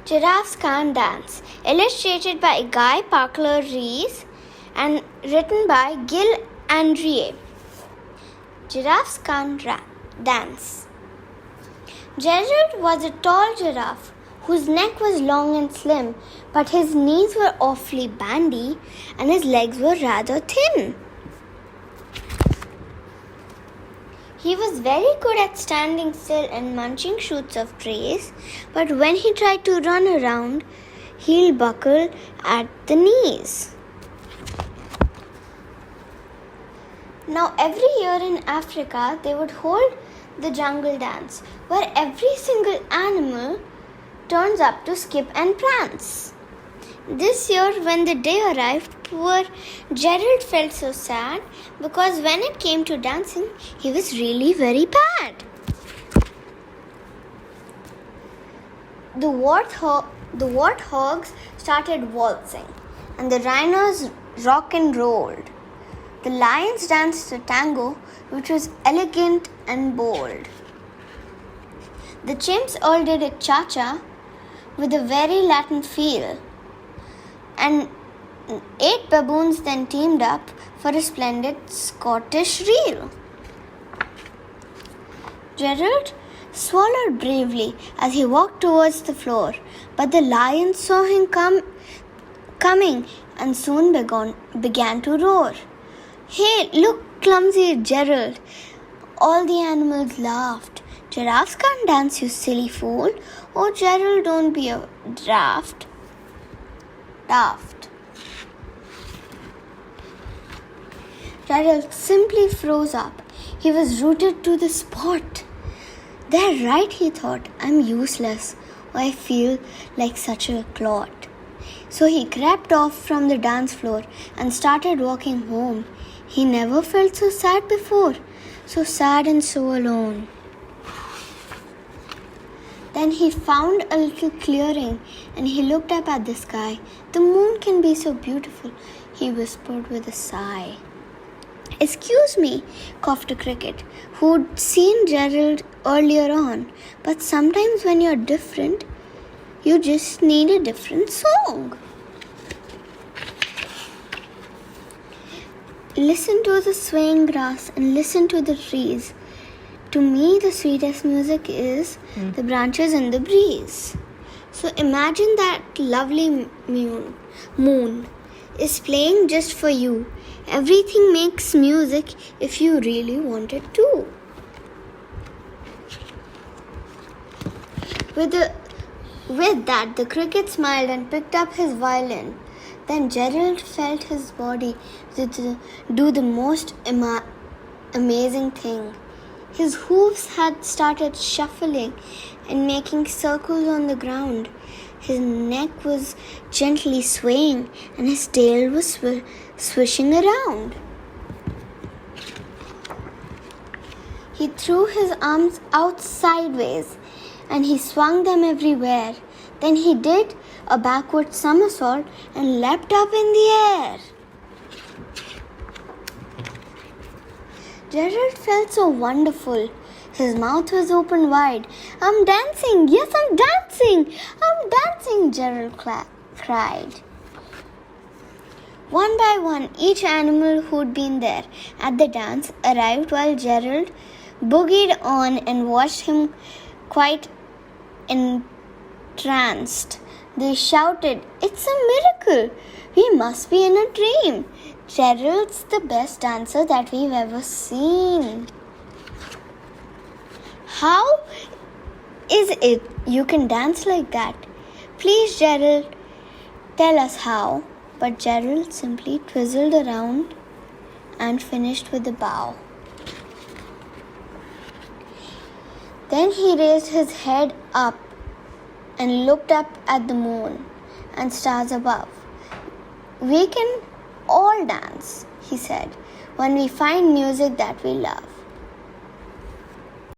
Giraffes Can't Dance, illustrated by Guy Parkler Rees and written by Gil Andrea. Giraffes Can't Dance. Gerald was a tall giraffe whose neck was long and slim, but his knees were awfully bandy and his legs were rather thin. He was very good at standing still and munching shoots of trees, but when he tried to run around, he'll buckle at the knees. Now, every year in Africa, they would hold the jungle dance, where every single animal turns up to skip and prance. This year, when the day arrived, poor Gerald felt so sad because when it came to dancing, he was really very bad. The warthogs started waltzing, and the rhinos rock and rolled. The lions danced a tango, which was elegant and bold. The chimps all did a cha-cha with a very Latin feel, and 8 baboons then teamed up for a splendid Scottish reel. Gerald swallowed bravely as he walked towards the floor, but the lions saw him coming and soon began to roar. "Hey, look, clumsy Gerald!" All the animals laughed. "Giraffes can't dance, you silly fool." "Oh, Gerald, don't be a daft. Gerald simply froze up. He was rooted to the spot. "They're right," he thought. "I'm useless. I feel like such a clod." So he crept off from the dance floor and started walking home. He never felt so sad before, so sad and so alone. Then he found a little clearing and he looked up at the sky. "The moon can be so beautiful," he whispered with a sigh. "Excuse me," coughed a cricket, who'd seen Gerald earlier on, "but sometimes when you're different, you just need a different song." Listen to the swaying grass and listen to the trees. To me, the sweetest music is the branches in the breeze. So imagine that lovely moon is playing just for you. Everything makes music if you really want it to. With that, the cricket smiled and picked up his violin. Then Gerald felt his body do the most amazing thing. His hooves had started shuffling and making circles on the ground. His neck was gently swaying and his tail was swishing around. He threw his arms out sideways and he swung them everywhere. Then he did a backward somersault and leapt up in the air. Gerald felt so wonderful. His mouth was open wide. "I'm dancing! Yes, I'm dancing! I'm dancing!" Gerald cried. One by one, each animal who'd been there at the dance arrived while Gerald boogied on and watched him quite entranced. They shouted, "It's a miracle! We must be in a dream! Gerald's the best dancer that we've ever seen." "How is it you can dance like that? Please, Gerald, tell us how." But Gerald simply twizzled around and finished with a bow. Then he raised his head up and looked up at the moon and stars above. "We can all dance," he said, "when we find music that we love."